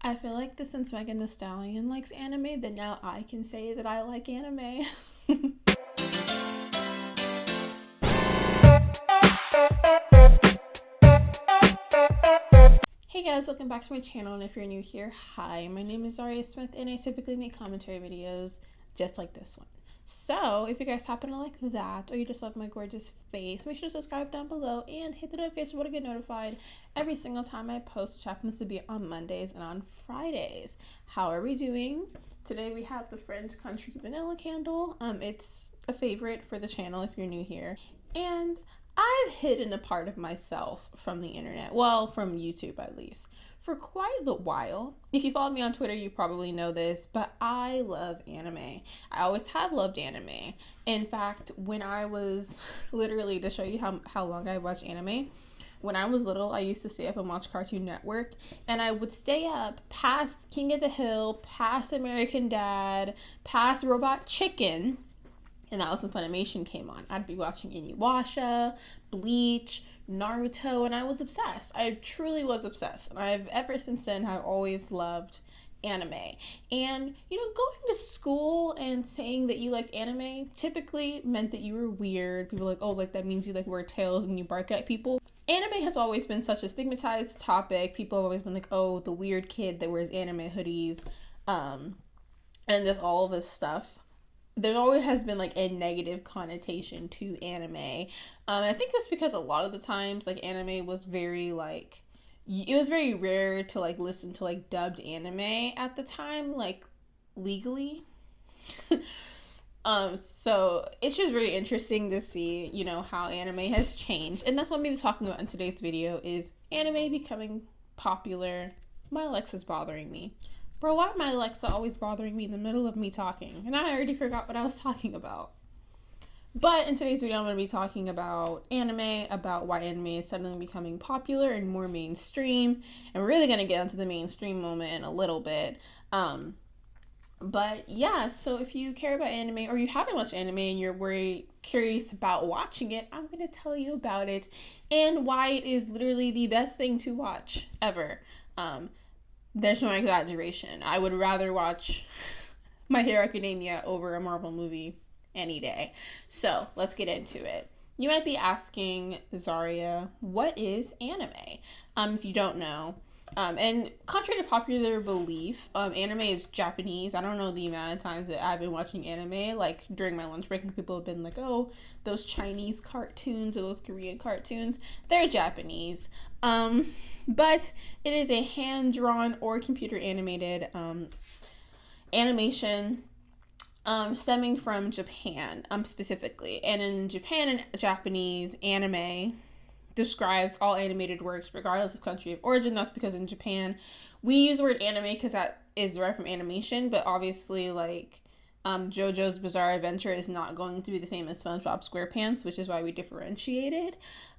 I feel like since Megan Thee Stallion likes anime, then now I can say that I like anime. Hey guys, welcome back to my channel, and if you're new here, hi, my name is Zhariya Smith, and I typically make commentary videos just like this one. So, if you guys happen to like that, or you just love my gorgeous face, make sure to subscribe down below and hit the notification bell to get notified every single time I post, which happens to be on Mondays and on Fridays. How are we doing? Today we have the French Country Vanilla Candle. It's a favorite for the channel if you're new here. And I've hidden a part of myself from the internet, well, from YouTube at least, for quite a while. If you follow me on Twitter, you probably know this, but I love anime. I always have loved anime. In fact, when I was, literally to show you how long I watch anime, when I was little, I used to stay up and watch Cartoon Network, and I would stay up past King of the Hill, past American Dad, past Robot Chicken, and that was when Funimation came on. I'd be watching Inuyasha, Bleach, Naruto, and I was obsessed. I truly was obsessed. And ever since then, I've always loved anime. And, going to school and saying that you liked anime typically meant that you were weird. People were like, oh, like that means you like wear tails and you bark at people. Anime has always been such a stigmatized topic. People have always been like, oh, the weird kid that wears anime hoodies, and just all of this stuff. There always has been like a negative connotation to anime. I think that's because a lot of the times like anime was very like, it was very rare to like listen to like dubbed anime at the time, like legally. So it's just very interesting to see, how anime has changed. And that's what I'm going to be talking about in today's video is anime becoming popular. My Alexa's bothering me. Bro, why my Alexa always bothering me in the middle of me talking? And I already forgot what I was talking about. But in today's video, I'm going to be talking about anime, about why anime is suddenly becoming popular and more mainstream. And we're really going to get into the mainstream moment in a little bit. But yeah, so if you care about anime or you haven't watched anime and you're very curious about watching it, I'm going to tell you about it and why it is literally the best thing to watch ever. There's no exaggeration. I would rather watch My Hero Academia over a Marvel movie any day. So let's get into it. You might be asking, Zhariya, what is anime? If you don't know. And contrary to popular belief, anime is Japanese. I don't know the amount of times that I've been watching anime, like during my lunch break, and people have been like, oh, those Chinese cartoons or those Korean cartoons, they're Japanese. But it is a hand-drawn or computer-animated animation stemming from Japan, specifically. And in Japan and Japanese, anime describes all animated works regardless of country of origin. That's because in Japan we use the word anime because that is derived from animation, but obviously like JoJo's Bizarre Adventure is not going to be the same as SpongeBob SquarePants, which is why we differentiated.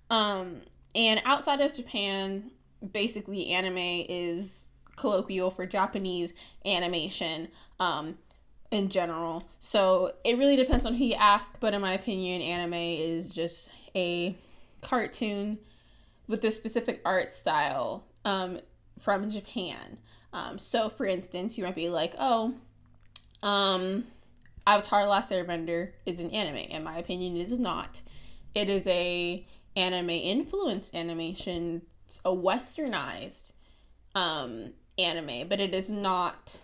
And outside of Japan, basically anime is colloquial for Japanese animation in general. So it really depends on who you ask, but in my opinion, anime is just a cartoon with a specific art style from Japan. So for instance, you might be like, oh, Avatar: The Last Airbender is an anime. In my opinion, it is not. It is a anime influenced animation. It's a westernized anime, but it is not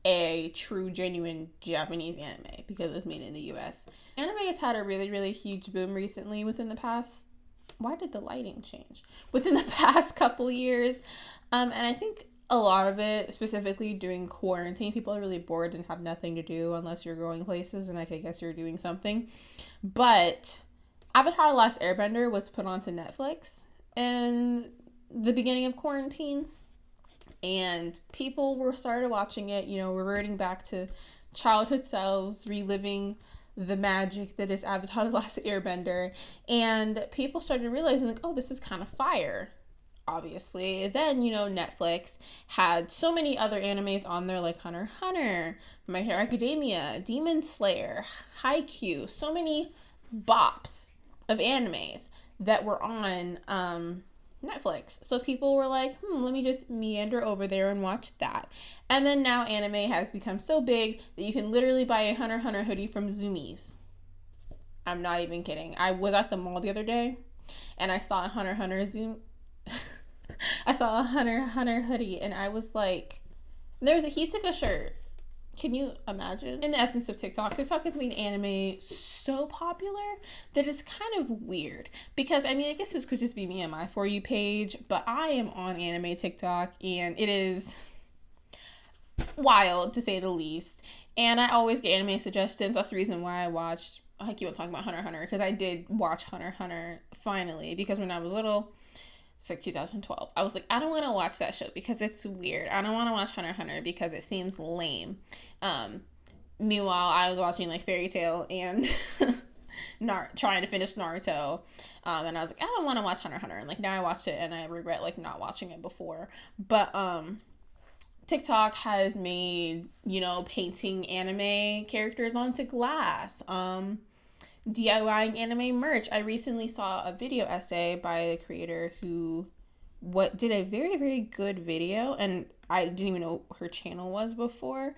a true, genuine Japanese anime because it's made in the US. Anime has had a really, really huge boom recently within the past, why did the lighting change? Within the past couple years. And I think a lot of it, specifically during quarantine, people are really bored and have nothing to do unless you're going places, and like I guess you're doing something. But Avatar: The Last Airbender was put onto Netflix in the beginning of quarantine, and people started watching it, reverting back to childhood selves, reliving the magic that is Avatar: The Last Airbender, and people started realizing like, oh, this is kind of fire. Obviously, then Netflix had so many other animes on there like Hunter x Hunter, My Hero Academia, Demon Slayer, Haikyuu, so many bops of animes that were on Netflix. So people were like, let me just meander over there and watch that. And then now anime has become so big that you can literally buy a Hunter x Hunter hoodie from Zoomies. I'm not even kidding. I was at the mall the other day and I saw a Hunter x Hunter I saw a Hunter x Hunter hoodie and I was like, he took a shirt. Can you imagine? In the essence of TikTok has made anime so popular that it's kind of weird. Because, I mean, I guess this could just be me and my For You page, but I am on anime TikTok, and it is wild, to say the least. And I always get anime suggestions. That's the reason why I keep on talking about Hunter x Hunter, because I did watch Hunter x Hunter finally, because when I was little, it's like 2012. I was like, I don't want to watch that show because it's weird. I don't want to watch Hunter x Hunter because it seems lame. Meanwhile, I was watching like Fairy Tail and trying to finish Naruto. And I was like, I don't want to watch Hunter x Hunter. And like now I watched it and I regret like not watching it before. But TikTok has made, painting anime characters onto glass. DIYing anime merch. I recently saw a video essay by a creator who did a very, very good video, and I didn't even know her channel was before.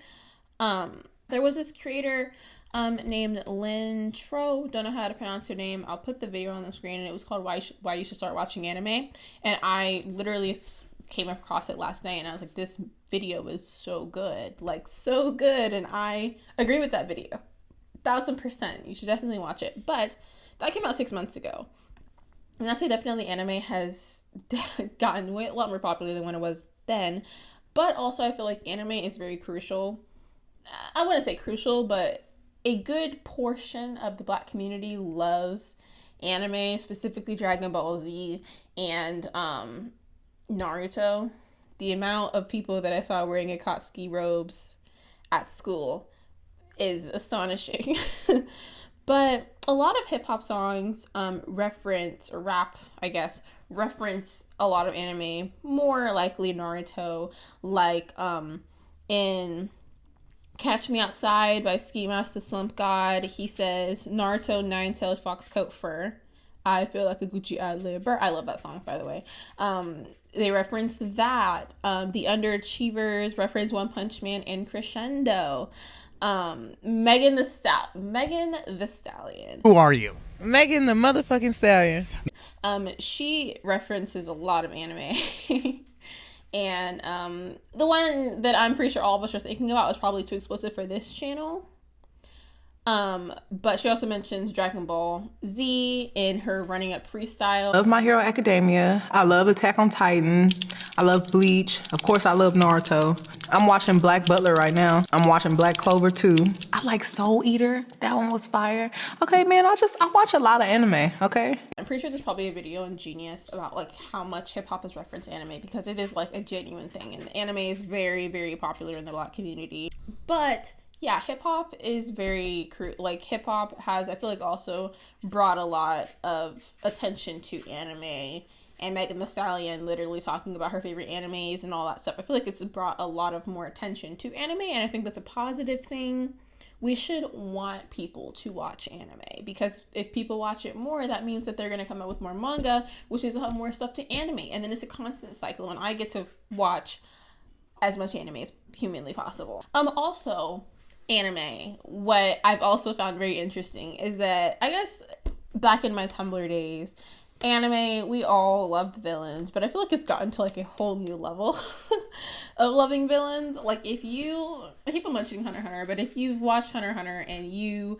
There was this creator named Lynn Tro, don't know how to pronounce her name. I'll put the video on the screen, and it was called Why You Should Start Watching Anime, and I literally came across it last night, and I was like, this video is so good, and I agree with that video. 1000%. You should definitely watch it. But that came out 6 months ago. And I say definitely anime has gotten a lot more popular than when it was then. But also I feel like anime is very crucial. I wouldn't say crucial, but a good portion of the Black community loves anime, specifically Dragon Ball Z and Naruto. The amount of people that I saw wearing Akatsuki robes at school is astonishing. But a lot of hip-hop songs reference a lot of anime, more likely Naruto, like in Catch Me Outside by Ski Mask the Slump God. He says, Naruto nine-tailed fox coat fur, I feel like a Gucci ad-libber. I love that song, by the way. They reference that. The Underachievers reference One Punch Man and Crescendo. Megan the Stallion. Who are you? Megan the motherfucking Stallion. She references a lot of anime. And the one that I'm pretty sure all of us are thinking about was probably too explicit for this channel. But she also mentions Dragon Ball Z in her Running Up freestyle. I love My Hero Academia. I love Attack on Titan. I love Bleach. Of course, I love Naruto. I'm watching Black Butler right now. I'm watching Black Clover too. I like Soul Eater. That one was fire. Okay, man, I watch a lot of anime, okay? I'm pretty sure there's probably a video on Genius about like how much hip hop is referenced anime, because it is like a genuine thing, and anime is very, very popular in the Black community. But yeah, hip-hop is very, hip-hop has, I feel like, also brought a lot of attention to anime, and Megan Thee Stallion literally talking about her favorite animes and all that stuff. I feel like it's brought a lot of more attention to anime, and I think that's a positive thing. We should want people to watch anime, because if people watch it more, that means that they're going to come out with more manga, which is more stuff to anime, and then it's a constant cycle, and I get to watch as much anime as humanly possible. Also, anime, what I've also found very interesting is that, I guess back in my Tumblr days, anime, we all loved villains, but I feel like it's gotten to like a whole new level of loving villains. Like, I keep on mentioning Hunter x Hunter, but if you've watched Hunter x Hunter and you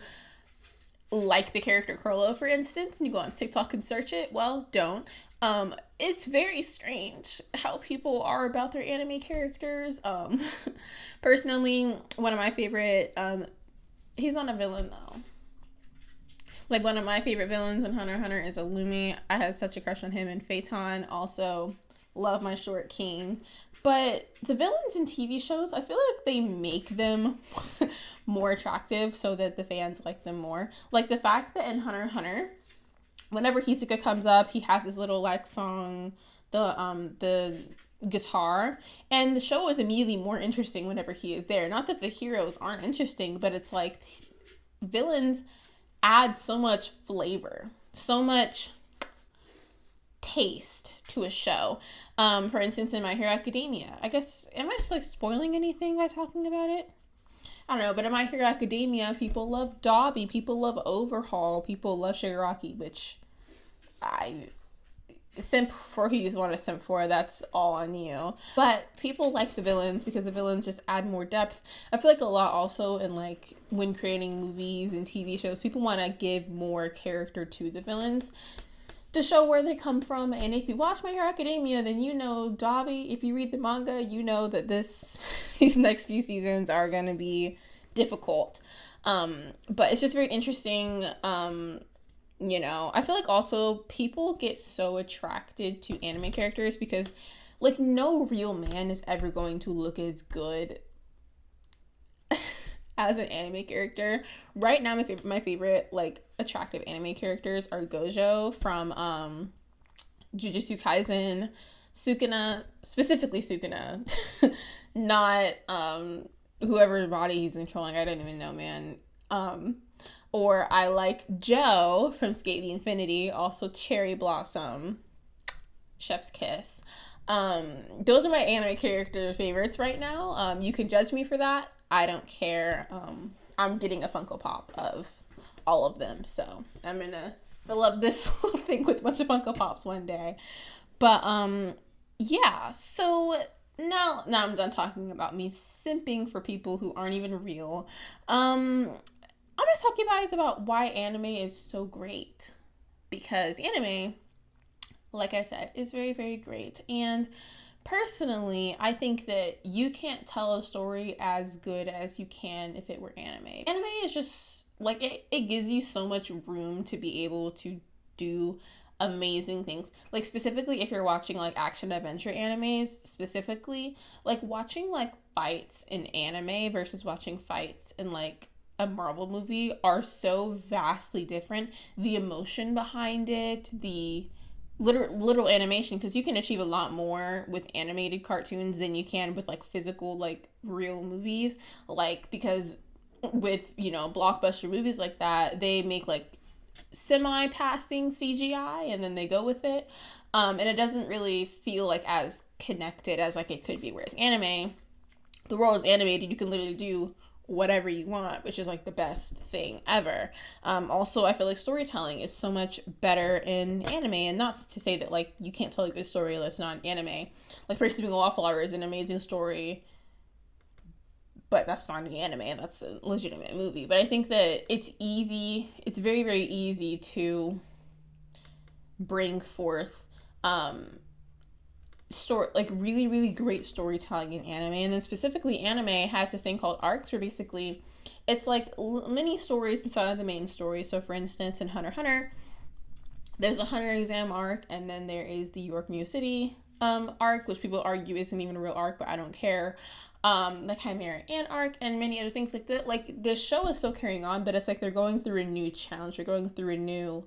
like the character Crollo, for instance, and you go on TikTok and search it, well, don't. It's very strange how people are about their anime characters. Personally, one of my favorite, he's not a villain though. Like, one of my favorite villains in Hunter x Hunter is Illumi. I had such a crush on him and Phaeton. Also, love my short king. But the villains in TV shows, I feel like they make them more attractive so that the fans like them more. Like, the fact that in Hunter x Hunter, whenever Hisoka comes up, he has this little like song, the guitar, and the show is immediately more interesting whenever he is there. Not that the heroes aren't interesting, but it's like villains add so much flavor, so much taste to a show. For instance, in My Hero Academia, I guess, am I like spoiling anything by talking about it? I don't know, but in My Hero Academia, people love Dobby, people love Overhaul, people love Shigaraki, which I simp for who you want to simp for, that's all on you. But people like the villains because the villains just add more depth. I feel like a lot also in like when creating movies and TV shows, people want to give more character to the villains to show where they come from. And if you watch My Hero Academia, then you know Dobby. If you read the manga, you know that these next few seasons are going to be difficult. But it's just very interesting. You know, I feel like also people get so attracted to anime characters because like no real man is ever going to look as good as an anime character. Right now, my favorite like attractive anime characters are Gojo from Jujutsu Kaisen, Sukuna, specifically Sukuna, not whoever body he's controlling. I don't even know, man. Or I like Joe from Skate the Infinity, also Cherry Blossom, Chef's Kiss. Those are my anime character favorites right now. You can judge me for that. I don't care. I'm getting a Funko Pop of all of them, so I'm gonna fill up this whole thing with a bunch of Funko Pops one day. But yeah, so now I'm done talking about me simping for people who aren't even real. I'm just talking about why anime is so great. Because anime, like I said, is very, very great. And personally, I think that you can't tell a story as good as you can if it were anime. Anime is just, like, it gives you so much room to be able to do amazing things. Like, specifically, if you're watching, like, action-adventure animes, specifically, like, watching, like, fights in anime versus watching fights in, like, a Marvel movie are so vastly different. The emotion behind it, the literal animation, because you can achieve a lot more with animated cartoons than you can with like physical, like real movies. Like, because with, you know, blockbuster movies like that, they make like semi-passing CGI and then they go with it. And it doesn't really feel like as connected as like it could be. Whereas anime, the world is animated, you can literally do whatever you want, which is like the best thing ever. Also, I feel like storytelling is so much better in anime, and not to say that like you can't tell a good story that's not an anime. Like Percy Being a Wallflower is an amazing story, but that's not an anime, and that's a legitimate movie. But I think that it's very, very easy to bring forth like really, really great storytelling in anime. And then specifically anime has this thing called arcs, where basically it's like mini stories inside of the main story. So for instance, in Hunter x Hunter, there's a Hunter exam arc, and then there is the York New City arc, which people argue isn't even a real arc, but I don't care. The Chimera Ant arc, and many other things like that. Like, the show is still carrying on, but it's like they're going through a new challenge, they're going through a new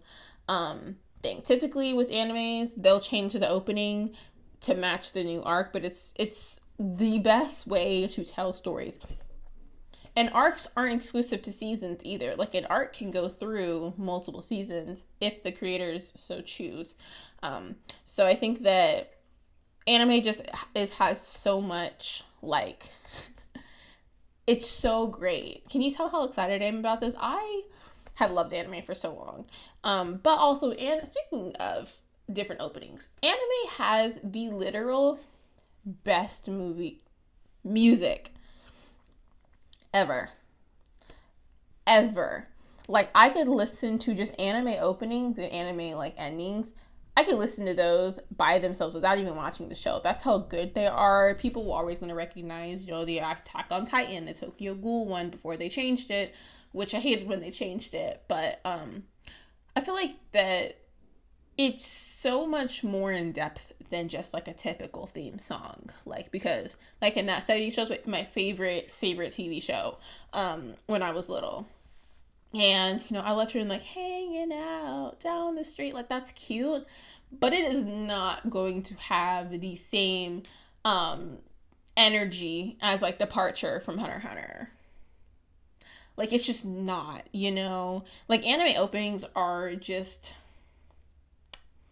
thing. Typically with animes, they'll change the opening to match the new arc, but it's the best way to tell stories. And arcs aren't exclusive to seasons either. Like, an arc can go through multiple seasons if the creators so choose. So I think that anime just has so much, like, it's so great. Can you tell how excited I am about this? I have loved anime for so long. But also, and speaking of different openings, anime has the literal best music ever. Like, I could listen to just anime openings and anime like endings. I could listen to those by themselves without even watching the show. That's how good they are. People were always going to recognize, you know, the Attack on Titan, the Tokyo Ghoul one before they changed it, which I hated when they changed it. But I feel like that it's so much more in depth than just like a typical theme song. Like, because like in that 70s shows, my favorite TV show when I was little. And, you know, I left her in like hanging out down the street. Like, that's cute, but it is not going to have the same energy as like Departure from Hunter x Hunter. Like, it's just not, you know? Like, anime openings are just,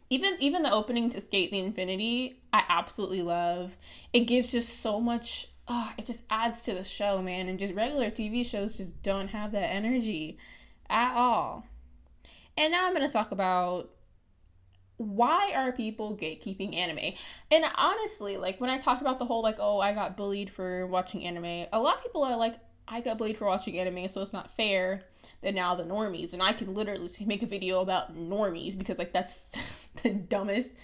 Even the opening to Skate the Infinity, I absolutely love. It gives just so much. It just adds to the show, man. And just regular TV shows just don't have that energy at all. And now I'm gonna talk about why are people gatekeeping anime? And honestly, like when I talked about the whole like, oh, I got bullied for watching anime, a lot of people are like, I got bullied for watching anime, so it's not fair that now the normies. And I can literally make a video about normies because like that's the dumbest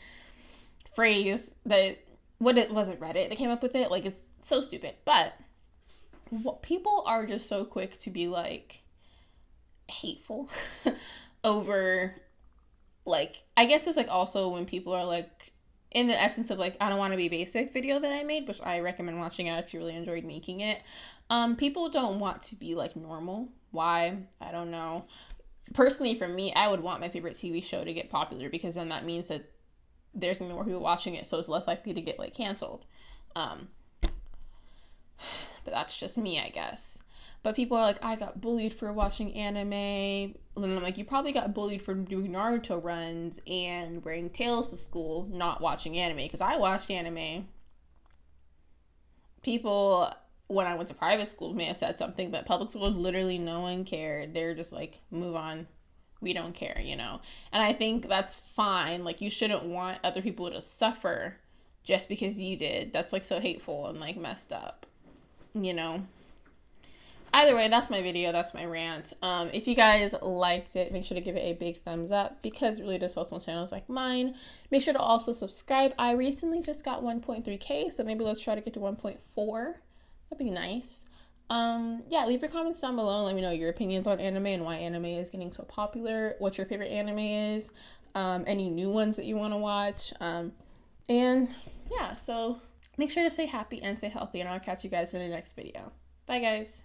phrase that what it wasn't Reddit that came up with it. Like it's so stupid. But people are just so quick to be like hateful over like, I guess it's like also when people are like in the essence of like, I don't want to be basic video that I made, which I recommend watching. I actually really enjoyed making it. People don't want to be like normal. Why? I don't know. Personally, for me, I would want my favorite TV show to get popular because then that means that there's gonna be more people watching it, so it's less likely to get like canceled. But that's just me, I guess. But people are like, I got bullied for watching anime. And I'm like, you probably got bullied for doing Naruto runs and wearing tails to school, not watching anime. Because I watched anime. People, when I went to private school, may have said something, but public school, literally no one cared. They're just like, move on. We don't care, you know? And I think that's fine. Like, you shouldn't want other people to suffer just because you did. That's like so hateful and like messed up, you know? Either way, that's my video. That's my rant. If you guys liked it, make sure to give it a big thumbs up because it really does help small channels like mine. Make sure to also subscribe. I recently just got 1.3K, so maybe let's try to get to 1.4. That'd be nice. Yeah, leave your comments down below and let me know your opinions on anime and why anime is getting so popular, what your favorite anime is, any new ones that you want to watch. And yeah, so make sure to stay happy and stay healthy, and I'll catch you guys in the next video. Bye, guys.